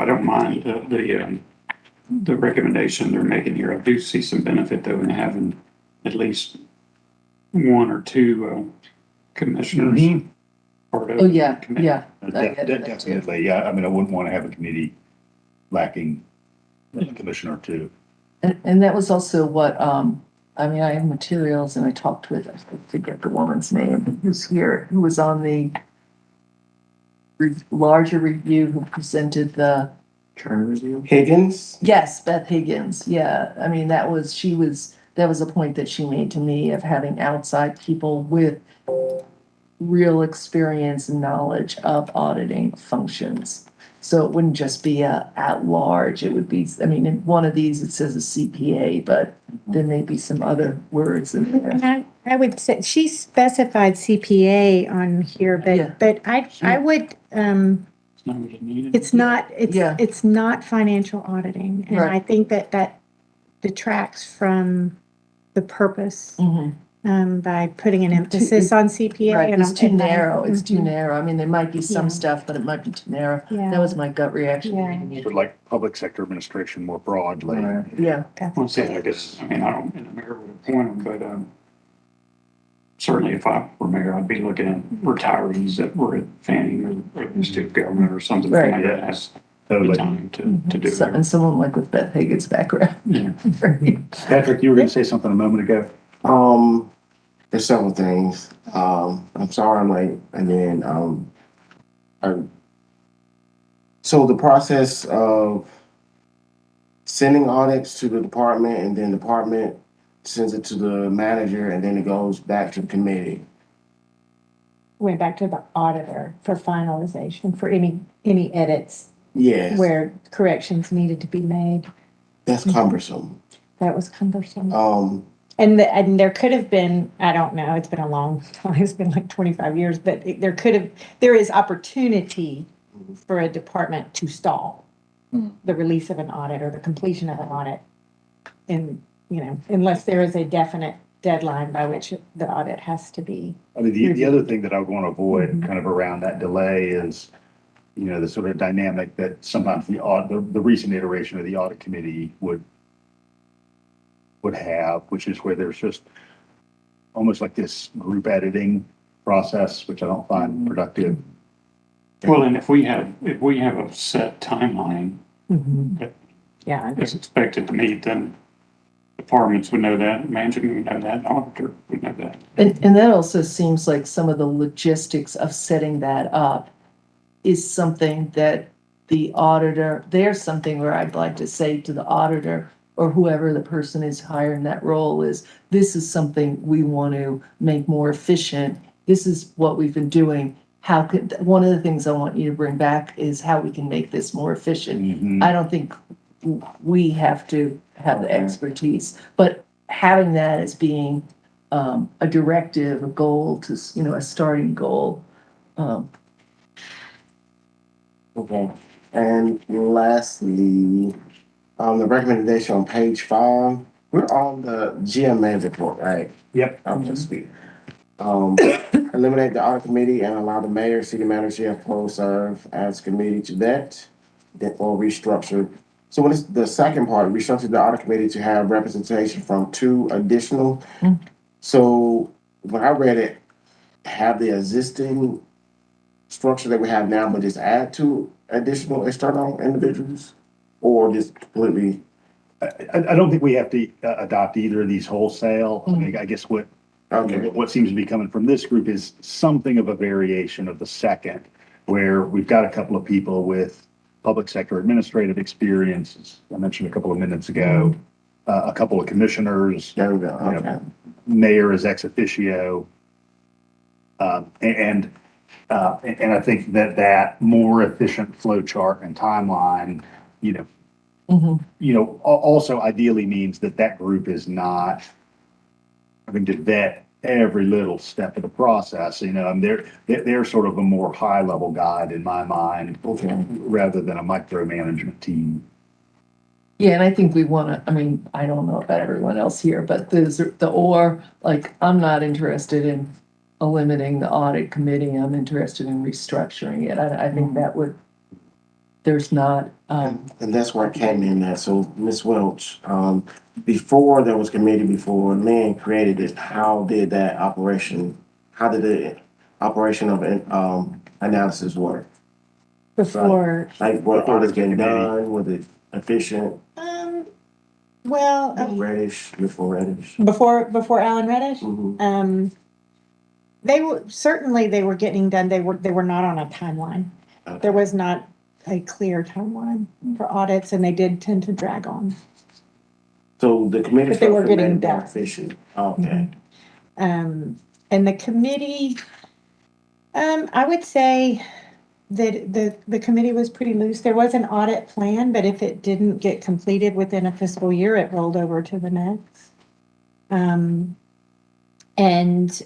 don't mind the recommendation they're making here. I do see some benefit though in having at least one or two commissioners Mhm. part of. Oh, yeah, the committee. yeah. I get it. Definitely, yeah. I mean, I wouldn't want to have a committee lacking a commissioner or two. And that was also what, I mean, I have materials and I talked with, I forget the woman's name, who's here, who was on the larger review, who presented the, Higgins? yes, Beth Higgins, yeah. I mean, that was a point that she made to me of having outside people with real experience and knowledge of auditing functions. So it wouldn't just be at large, it would be, I mean, in one of these, it says a CPA, but there may be some other words in there. And I would say, she specified CPA on here, Yeah. but I would, It's not really needed. Yeah. it's not financial auditing. And I Right. think that detracts from the purpose, Mhm. By putting an emphasis on CPA. Right, and it's on- too and I- narrow, it's too Mhm. narrow. I mean, there might be some Yeah. stuff, but it might be too narrow. Yeah. That was my gut reaction. Yeah. reading it. But like public sector administration more broadly. Yeah, Well, see, I guess, I mean, I don't, and the mayor would appoint them, but, certainly if I were mayor, I'd be looking at retirees that were at Fanning or the state government or something like Right. that. Has the Totally. time to do So- that. and someone like with Beth Higgins' background. Yeah. Patrick, you were going to say something a moment ago. There's several things. I'm sorry I'm late. And then, so the process of sending audits to the department and then department sends it to the manager and then it goes back to the committee. Went back to the auditor for finalization for any edits Yes, where corrections needed to be made. that's cumbersome. That was cumbersome. And And there could have been, I don't know, it's been a long time, it's been like 25 years, but there is opportunity for a department to stall the release of an audit or the completion of an audit. And, unless there is a definite deadline by which the audit has to be. I mean, the other thing that I would want to avoid kind of around that delay is, the sort of dynamic that sometimes the recent iteration of the audit committee would have, which is where there's just almost like this group editing process, which I don't find productive. Well, and if we have a set timeline Yeah. that's expected to meet, then departments would know that, management would know that, auditor would know that. And that also seems like some of the logistics of setting that up is something that the auditor, there's something where I'd like to say to the auditor or whoever the person is hiring that role is, this is something we want to make more efficient. This is what we've been doing. One of the things I want you to bring back is how we can make this more efficient. Mhm. I don't think we have to have the expertise, but having that as being a directive, a goal to, a starting goal. okay. And lastly, the recommendation on page 5, we're on the GMA report, right? Yep. I'm just speaking. Eliminate the audit committee and allow the mayor, city manager, CFO serve as committee to vet or restructure. So what is the second part? Restructure the audit committee to have representation from 2 additional. So when I read it, have the existing structure that we have now, but just add 2 additional external individuals, or just completely. I don't think we have to adopt either of these wholesale. I mean, I guess what seems to be coming from this group is something of a variation of the second, where we've got a couple of people with public sector administrative experience. I mentioned a couple of minutes ago, a couple of commissioners, There we go. Okay. mayor is ex officio. And I think that more efficient flow chart and timeline, also ideally means that group is not having to vet every little step of the process, you know, and they're sort of a more high-level guide in my mind, Okay. rather than a micromanagement team. Yeah, and I think we want to, I mean, I don't know about everyone else here, but like, I'm not interested in eliminating the audit committee. I'm interested in restructuring it. I think that would, there's not, And that's where I came in at. So Ms. Welch, before there was committee, before Lynn created it, how did the operation of, analysis work? Before, Like, what The audit was getting committee. done? Was it efficient? well, Reddish, before reddish? before Alan Reddish, Mhm. they were getting done. They were not on a timeline. Okay. There was not a clear timeline for audits, and they did tend to drag on. So the committee But they were structure made getting it more done. efficient. Okay. And the committee, I would say that the committee was pretty loose. There was an audit plan, but if it didn't get completed within a fiscal year, it rolled over to the next. And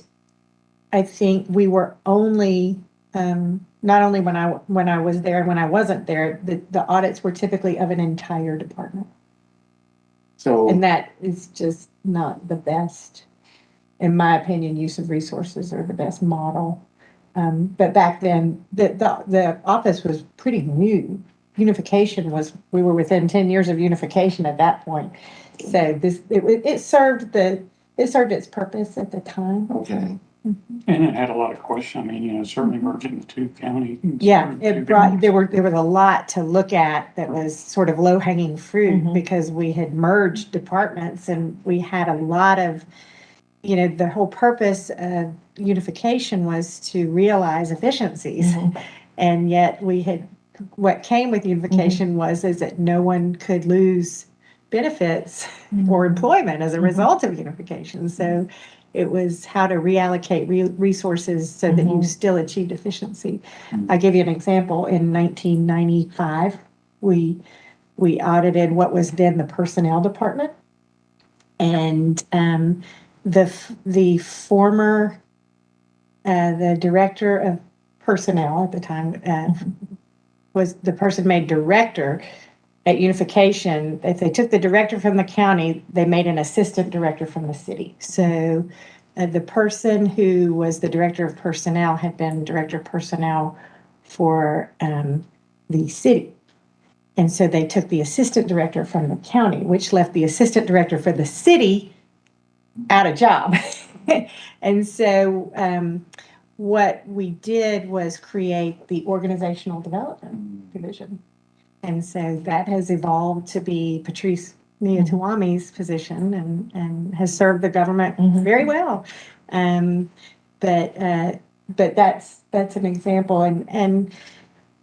I think we were only, not only when I was there and when I wasn't there, the audits were typically of an entire department. So. And that is just not the best, in my opinion, use of resources or the best model. But back then, the office was pretty new. Unification we were within 10 years of unification at that point. So it served its purpose at the time. Okay. And it had a lot of questions. I mean, you know, certainly merging the two counties. Yeah, there was a lot to look at that was sort of low hanging fruit because we had merged departments and we had a lot of, you know, the whole purpose of unification was to realize efficiencies. And yet what came with unification is that no one could lose benefits or employment as a result of unification. So it was how to reallocate resources so that you still achieved efficiency. I'll give you an example. In 1995, we audited what was then the personnel department. And the former the director of personnel at the time was the person made director at unification. If they took the director from the county, they made an assistant director from the city. So the person who was the director of personnel had been director of personnel for the city. And so they took the assistant director from the county, which left the assistant director for the city out of job. And so what we did was create the organizational development division. And so that has evolved to be Patrice Niatuami's position and has served the government very well. But that's an example.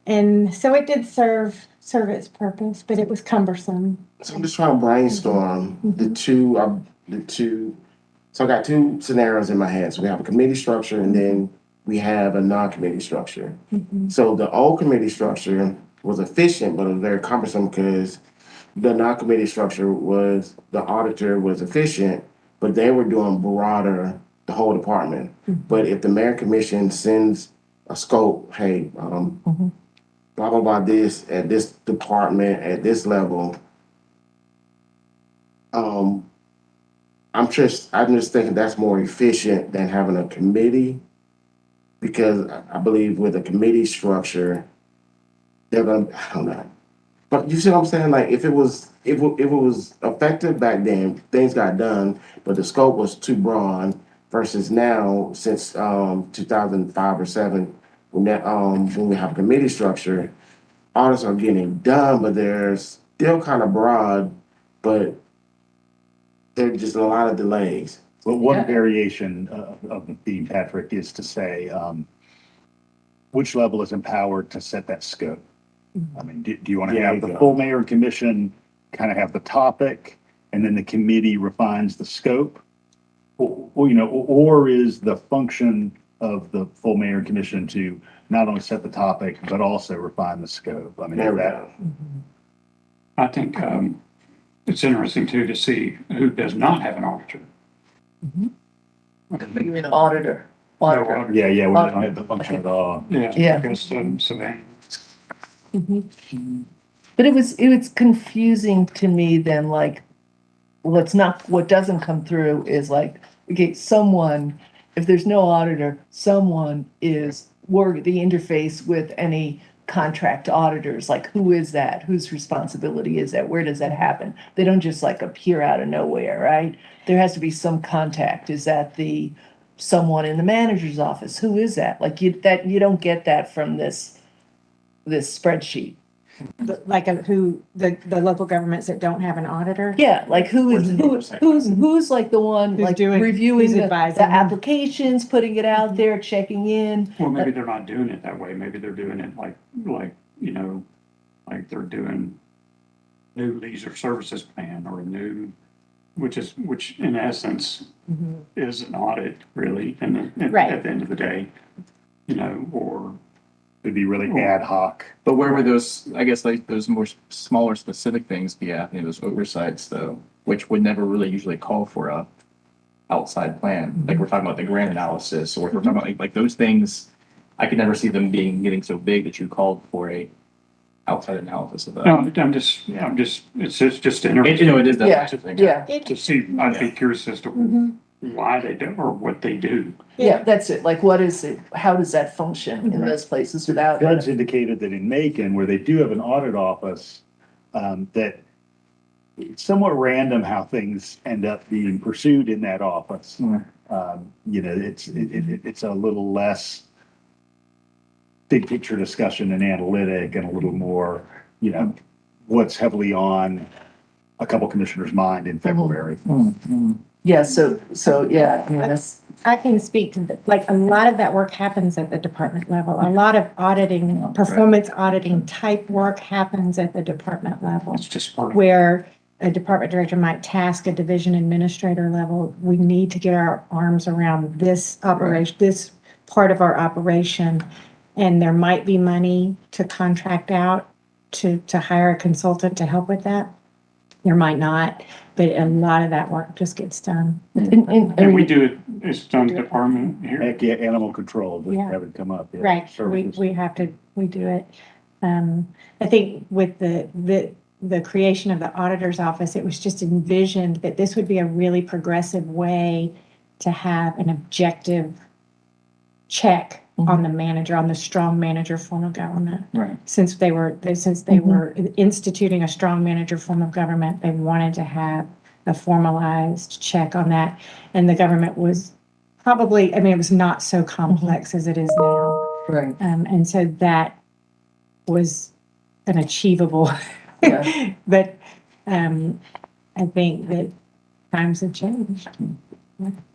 And so it did serve its purpose, but it was cumbersome. So I'm just trying to brainstorm the two. So I got two scenarios in my head. So we have a committee structure and then we have a non-committee structure. So the old committee structure was efficient, but it was very cumbersome because the non-committee structure was, the auditor was efficient, but they were doing broader, the whole department. But if the mayor commission sends a scope, hey, blah, blah, blah, this at this department, at this level, I'm just thinking that's more efficient than having a committee, because I believe with a committee structure, they're gonna, I don't know. But you see what I'm saying? Like if it was effective back then, things got done, but the scope was too broad versus now, since 2005 or 7, when we have a committee structure, audits are getting done, but they're still kind of broad, but there are just a lot of delays. But one variation of the theme, Patrick, is to say which level is empowered to set that scope. I mean, do you want to have the full mayor and commission kind of have the topic, and then the committee refines the scope, or is the function of the full mayor and commission to not only set the topic but also refine the scope? I mean, I think it's interesting too to see who does not have an auditor. You mean auditor? Auditor. No, Yeah, yeah, we don't have the function at all. Yeah. Yeah. Because, Savannah. But it was confusing to me then, like, what doesn't come through is like, okay, someone, if there's no auditor, someone is the interface with any contract auditors, like who is that? Whose responsibility is that? Where does that happen? They don't just like appear out of nowhere, right? There has to be some contact. Is that someone in the manager's office? Who is that? Like you don't get that from this spreadsheet. Like the local governments that don't have an auditor. Yeah, like who's like the one Who's like doing- reviewing who's the advising them. applications, putting it out there, checking in. Well, maybe they're not doing it that way. Maybe they're doing it like, like they're doing new leisure services plan or a new, which in essence is an audit really, Right. at the end of the day, or. It'd be really ad hoc. But where would those, I guess, like those more smaller specific things be at, those oversights though, which would never really usually call for a outside plan? Like we're talking about the grant analysis, or we're talking about like those things. I could never see them getting so big that you called for a outside analysis of that. No, it's just interesting. It is that Yeah, type of thing. yeah, To see, I'd be curious as to why they do or what they do. yeah, that's it. Like, what is it? How does that function in those places without? Judge indicated that in Macon, where they do have an audit office, that it's somewhat random how things end up being pursued in that office. It's a little less big picture discussion and analytic and a little more, what's heavily on a couple commissioners' mind in February. Yeah, so, yeah, I mean, that's, I can speak to like a lot of that work happens at the department level. A lot of auditing, performance auditing type work happens at the department level, It's just part of where a department director might task a division administrator level. We need to get our arms around this operation, this part of our operation. And there might be money to contract out to hire a consultant to help with that. There might not, but a lot of that work just gets done. And we do it, it's done department here. Heck, yeah, animal control, just Yeah. have it come up. yeah, Right, services. we do it. I think with the creation of the auditor's office, it was just envisioned that this would be a really progressive way to have an objective check on the manager, on the strong manager form of government. Right. Since they were instituting a strong manager form of government, they wanted to have a formalized check on that. And the government was probably, it was not so complex as it is now. right, And so that was an achievable, Yeah. but I think that times have changed.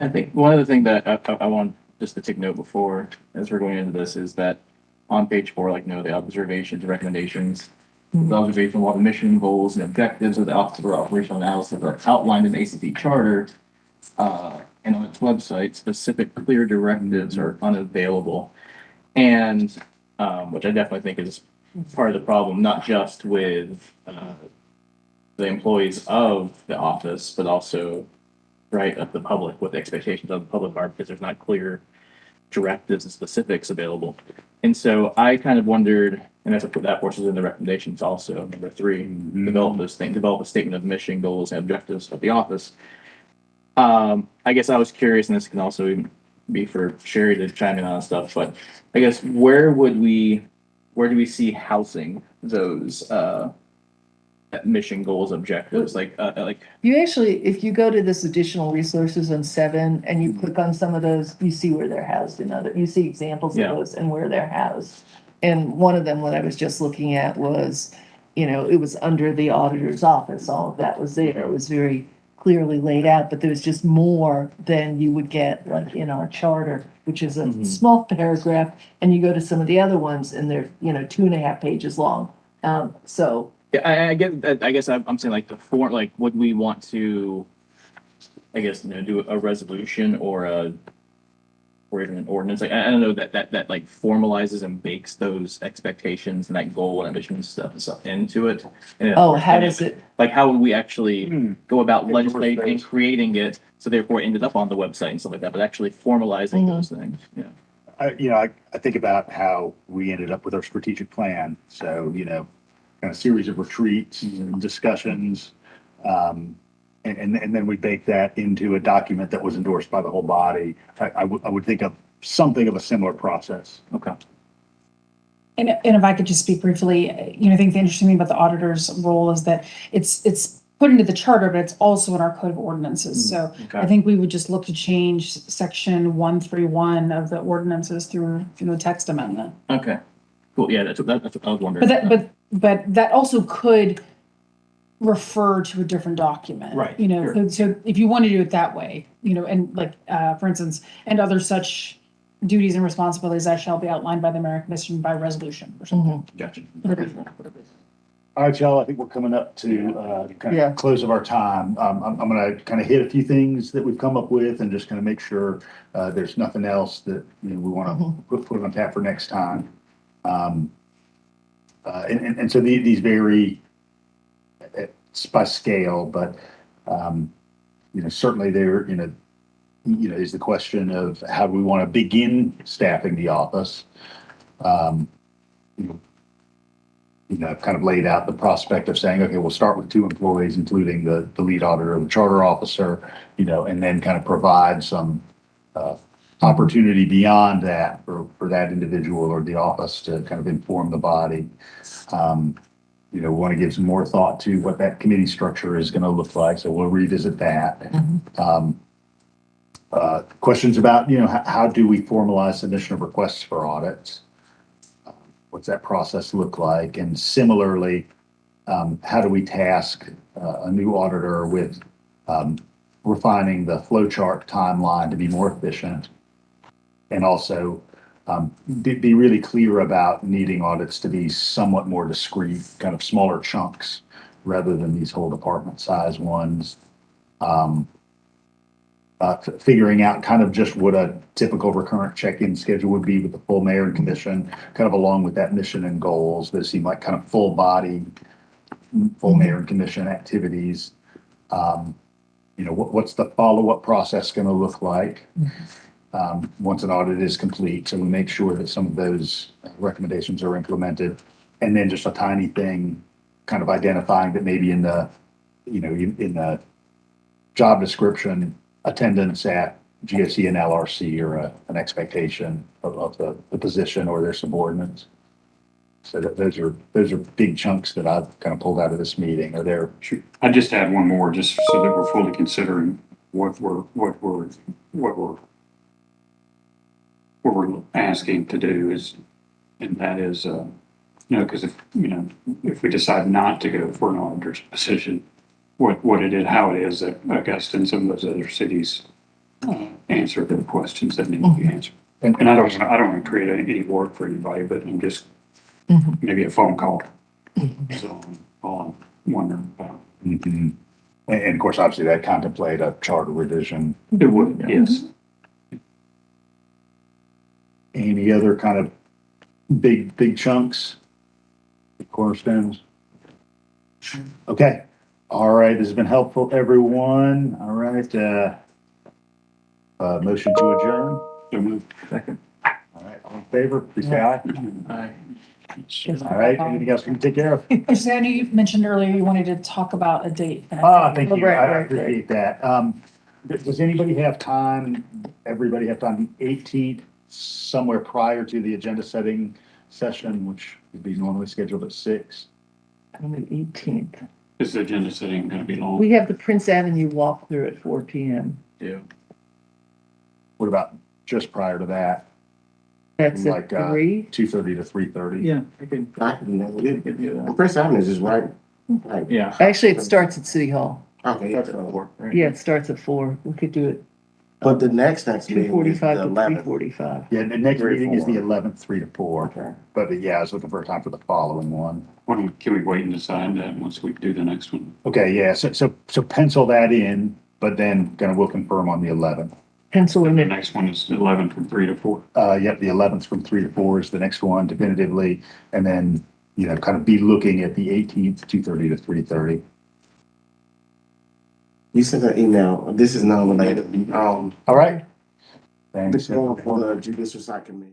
I think one of the things that I want just to take note before, as we're going into this, is that on page 4, the observations, recommendations, the observation of all the mission, goals, and objectives of the Office for Operational Analysis are outlined in the ACT Charter, and on its website, specific clear directives are unavailable. And, which I definitely think is part of the problem, not just with, the employees of the office, but also of the public, what the expectations of the public are, because there's not clear directives and specifics available. And so I kind of wondered, and that's what that portion is in the recommendations also, number 3, develop a statement of mission, goals, and objectives of the office. I guess I was curious, and this can also even be for Sherry to chime in on stuff, but I guess where do we see housing those, mission, goals, objectives, you actually, if you go to this additional resources on 7 and you click on some of those, you see where they're housed you see examples of Yeah. those and where they're housed. And one of them, what I was just looking at was, it was under the auditor's office, all of that was there, it was very clearly laid out, but there was just more than you would get like in our charter, which is a small paragraph, and you go to some of the other ones and they're, 2.5 pages long. So, yeah, I guess I'm saying the form, would we want to, do a resolution or or even an ordinance? Like, I don't know that like formalizes and bakes those expectations and that goal and ambition stuff into it. And Oh, how does it, like, how would we actually Hmm. go about legislating and creating it, so therefore it ended up on the website and stuff like that, but actually formalizing those things, yeah. I think about how we ended up with our strategic plan. So, kind of series of retreats and discussions. And then we bake that into a document that was endorsed by the whole body. I would think of something of a similar process. Okay. And if I could just speak briefly, I think the interesting thing about the auditor's role is that it's put into the charter, but it's also in our code of ordinances. So I think we would just look to change section 131 of the ordinances through the text amendment. Okay, cool. Yeah, that's what I was wondering. But that also could refer to a different document. Right, So if you want to do it that way, and like, for instance, and other such duties and responsibilities that shall be outlined by the mayor and commission by resolution or something. Gotcha. All right, y'all, I think we're coming up to kind Yeah. of close of our time. I'm going to kind of hit a few things that we've come up with and just kind of make sure there's nothing else that we want to put on tap for next time. And so these vary by scale, but certainly there is the question of how do we want to begin staffing the office. I've kind of laid out the prospect of saying, okay, we'll start with 2 employees, including the lead auditor and the charter officer, and then kind of provide some opportunity beyond that for that individual or the office to kind of inform the body. We want to give some more thought to what that committee structure is going to look like. So we'll revisit that. Questions about, how do we formalize submission of requests for audits? What's that process look like? And similarly, how do we task a new auditor with refining the flowchart timeline to be more efficient? And also be really clear about needing audits to be somewhat more discrete, kind of smaller chunks rather than these whole department size ones. Figuring out kind of just what a typical recurrent check-in schedule would be with the full mayor and commission, kind of along with that mission and goals that seem like kind of full body, full mayor and commission activities. What's the follow-up process going to look like once an audit is complete? So we make sure that some of those recommendations are implemented. And then just a tiny thing, kind of identifying that maybe in the job description, attendance at GSE and LRC are an expectation of the position or their subordinates. So those are big chunks that I've kind of pulled out of this meeting. Are there? I just add one more, just so that we're fully considering what we're asking to do is, and that is, because if we decide not to go for an auditor's position, what it is, how it is that Augusta and some of those other cities answer the questions that need to be answered. And I don't want to create any work for anybody, but I'm just maybe a phone call. So all I'm wondering about. Mm-hmm. And of course, obviously that contemplate a charter revision. It would, yes. Any other kind of big chunks, cornerstones? Okay. All right. This has been helpful, everyone. All right. Motion to adjourn. So move. Second. All right. All in favor, please say aye. Aye. All right. Anything else we can take care of? I know you mentioned earlier you wanted to talk about a date. Thank you. Right, I right, appreciate that. Does anybody have time? Everybody have time the 18th, somewhere prior to the agenda setting session, which would be normally scheduled at 6? On the 18th. Is the agenda setting going to be long? We have the Prince Avenue walkthrough at 4 p.m. Yeah. What about just prior to that? That's Like, at 3. 2:30 to 3:30? Yeah. I can do that. Prince Avenue is just right. Yeah. Actually, it starts at City Hall. Okay, That's what I work, right? Yeah, it starts at 4. We could do it but the next meeting is the 2:45 to 11th. 3:45. Yeah, the next Three to meeting is the four. 11th, 3 to 4. Okay. But yeah, I was looking for a time for the following one. Can we wait and decide that once we do the next one? Okay, yeah, so pencil that in, but then we'll confirm on the 11th. pencil in The it. next one is 11 from 3 to 4. Yep, the 11th from 3 to 4 is the next one definitively. And then, kind of be looking at the 18th, 2:30 to 3:30. You sent an email. This is non-related. All right. Thanks. This one for the judicial site committee.